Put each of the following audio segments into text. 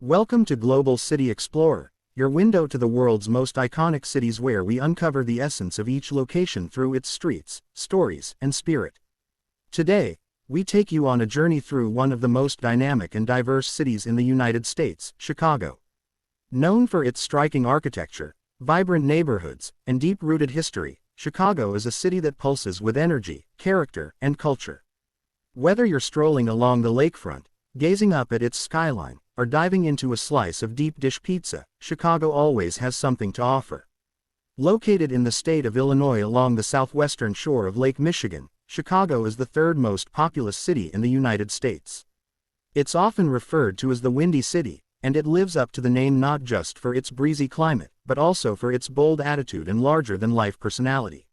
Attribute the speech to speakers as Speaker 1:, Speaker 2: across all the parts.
Speaker 1: Welcome to Global City Explorer, your window to the world's most iconic cities where we uncover the essence of each location through its streets, stories, and spirit. Today, we take you on a journey through one of the most dynamic and diverse cities in the United States, Chicago. Known for its striking architecture, vibrant neighborhoods, and deep-rooted history, Chicago is a city that pulses with energy, character, and culture. Whether you're strolling along the lakefront, gazing up at its skyline, or diving into a slice of deep-dish pizza, Chicago always has something to offer. Located in the state of Illinois along the southwestern shore of Lake Michigan, Chicago is the third most populous city in the United States. It's often referred to as the Windy City, and it lives up to the name not just for its breezy climate, but also for its bold attitude and larger-than-life personality.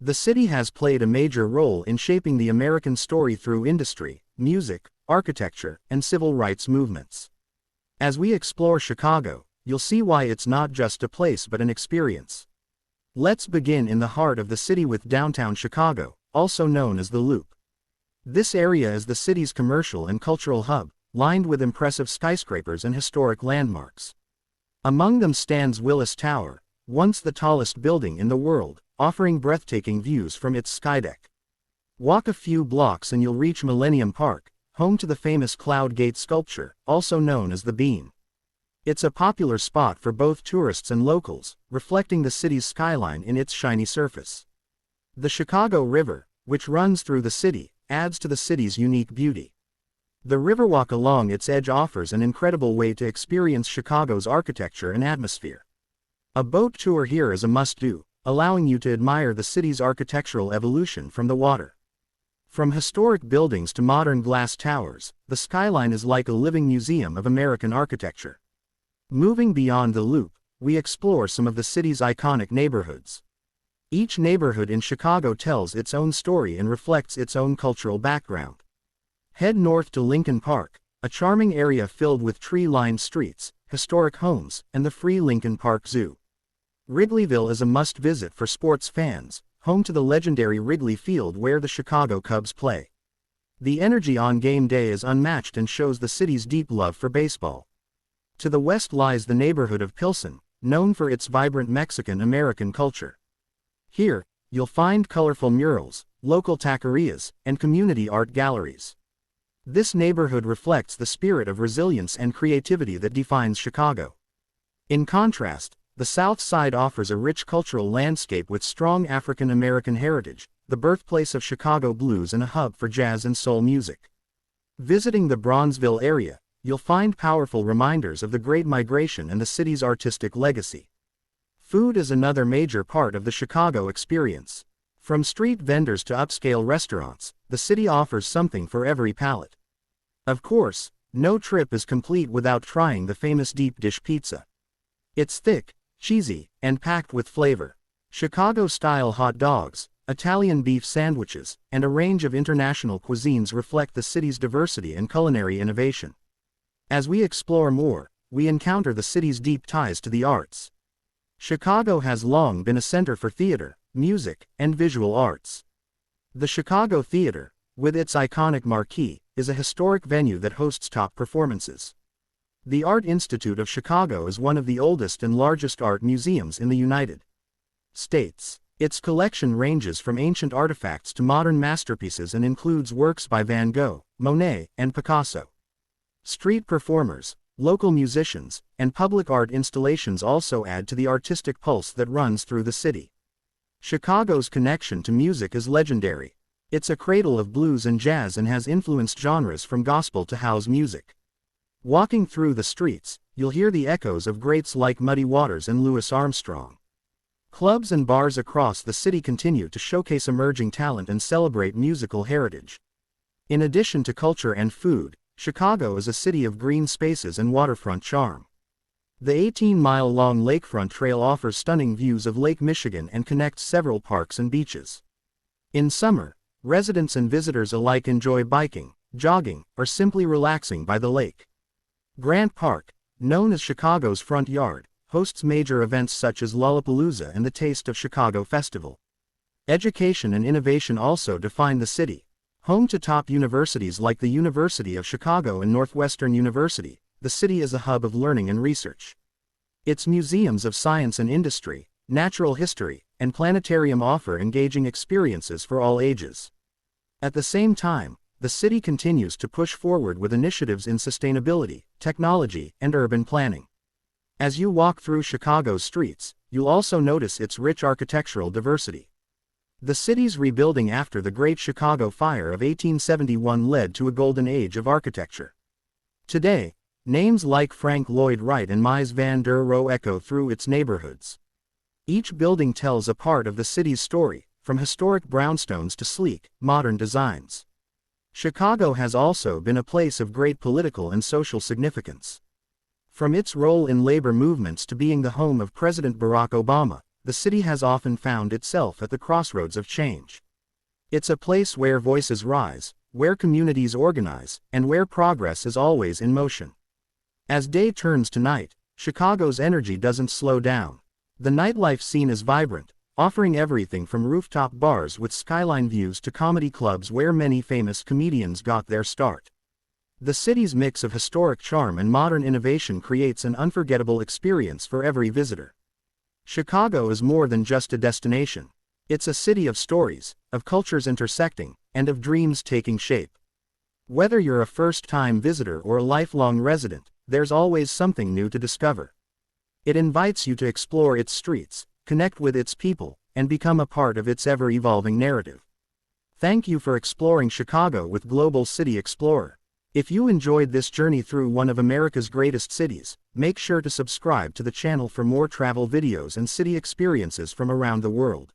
Speaker 1: The city has played a major role in shaping the American story through industry, music, architecture, and civil rights movements. As we explore Chicago, you'll see why it's not just a place but an experience. Let's begin in the heart of the city with downtown Chicago, also known as the Loop. This area is the city's commercial and cultural hub, lined with impressive skyscrapers and historic landmarks. Among them stands Willis Tower, once the tallest building in the world, offering breathtaking views from its skydeck. Walk a few blocks and you'll reach Millennium Park, home to the famous Cloud Gate sculpture, also known as the Beam. It's a popular spot for both tourists and locals, reflecting the city's skyline in its shiny surface. The Chicago River, which runs through the city, adds to the city's unique beauty. The riverwalk along its edge offers an incredible way to experience Chicago's architecture and atmosphere. A boat tour here is a must-do, allowing you to admire the city's architectural evolution from the water. From historic buildings to modern glass towers, the skyline is like a living museum of American architecture. Moving beyond the Loop, we explore some of the city's iconic neighborhoods. Each neighborhood in Chicago tells its own story and reflects its own cultural background. Head north to Lincoln Park, a charming area filled with tree-lined streets, historic homes, and the free Lincoln Park Zoo. Wrigleyville is a must-visit for sports fans, home to the legendary Wrigley Field where the Chicago Cubs play. The energy on game day is unmatched and shows the city's deep love for baseball. To the west lies the neighborhood of Pilsen, known for its vibrant Mexican-American culture. Here, you'll find colorful murals, local taquerias, and community art galleries. This neighborhood reflects the spirit of resilience and creativity that defines Chicago. In contrast, the South Side offers a rich cultural landscape with strong African American heritage, the birthplace of Chicago blues and a hub for jazz and soul music. Visiting the Bronzeville area, you'll find powerful reminders of the Great Migration and the city's artistic legacy. Food is another major part of the Chicago experience. From street vendors to upscale restaurants, the city offers something for every palate. Of course, no trip is complete without trying the famous deep dish pizza. It's thick, cheesy, and packed with flavor. Chicago-style hot dogs, Italian beef sandwiches, and a range of international cuisines reflect the city's diversity and culinary innovation. As we explore more, we encounter the city's deep ties to the arts. Chicago has long been a center for theater, music, and visual arts. The Chicago Theater, with its iconic marquee, is a historic venue that hosts top performances. The Art Institute of Chicago is one of the oldest and largest art museums in the United States. Its collection ranges from ancient artifacts to modern masterpieces and includes works by Van Gogh, Monet, and Picasso. Street performers, local musicians, and public art installations also add to the artistic pulse that runs through the city. Chicago's connection to music is legendary. It's a cradle of blues and jazz and has influenced genres from gospel to house music. Walking through the streets, you'll hear the echoes of greats like Muddy Waters and Louis Armstrong. Clubs and bars across the city continue to showcase emerging talent and celebrate musical heritage. In addition to culture and food, Chicago is a city of green spaces and waterfront charm. The 18-mile-long Lakefront Trail offers stunning views of Lake Michigan and connects several parks and beaches. In summer, residents and visitors alike enjoy biking, jogging, or simply relaxing by the lake. Grant Park, known as Chicago's front yard, hosts major events such as Lollapalooza and the Taste of Chicago Festival. Education and innovation also define the city. Home to top universities like the University of Chicago and Northwestern University, the city is a hub of learning and research. Its museums of science and industry, natural history, and planetarium offer engaging experiences for all ages. At the same time, the city continues to push forward with initiatives in sustainability, technology, and urban planning. As you walk through Chicago's streets, you'll also notice its rich architectural diversity. The city's rebuilding after the Great Chicago Fire of 1871 led to a golden age of architecture. Today, names like Frank Lloyd Wright and Mies van der Rohe echo through its neighborhoods. Each building tells a part of the city's story, from historic brownstones to sleek, modern designs. Chicago has also been a place of great political and social significance. From its role in labor movements to being the home of President Barack Obama, the city has often found itself at the crossroads of change. It's a place where voices rise, where communities organize, and where progress is always in motion. As day turns to night, Chicago's energy doesn't slow down. The nightlife scene is vibrant, offering everything from rooftop bars with skyline views to comedy clubs where many famous comedians got their start. The city's mix of historic charm and modern innovation creates an unforgettable experience for every visitor. Chicago is more than just a destination. It's a city of stories, of cultures intersecting, and of dreams taking shape. Whether you're a first-time visitor or a lifelong resident, there's always something new to discover. It invites you to explore its streets, connect with its people, and become a part of its ever-evolving narrative. Thank you for exploring Chicago with Global City Explorer. If you enjoyed this journey through one of America's greatest cities, make sure to subscribe to the channel for more travel videos and city experiences from around the world.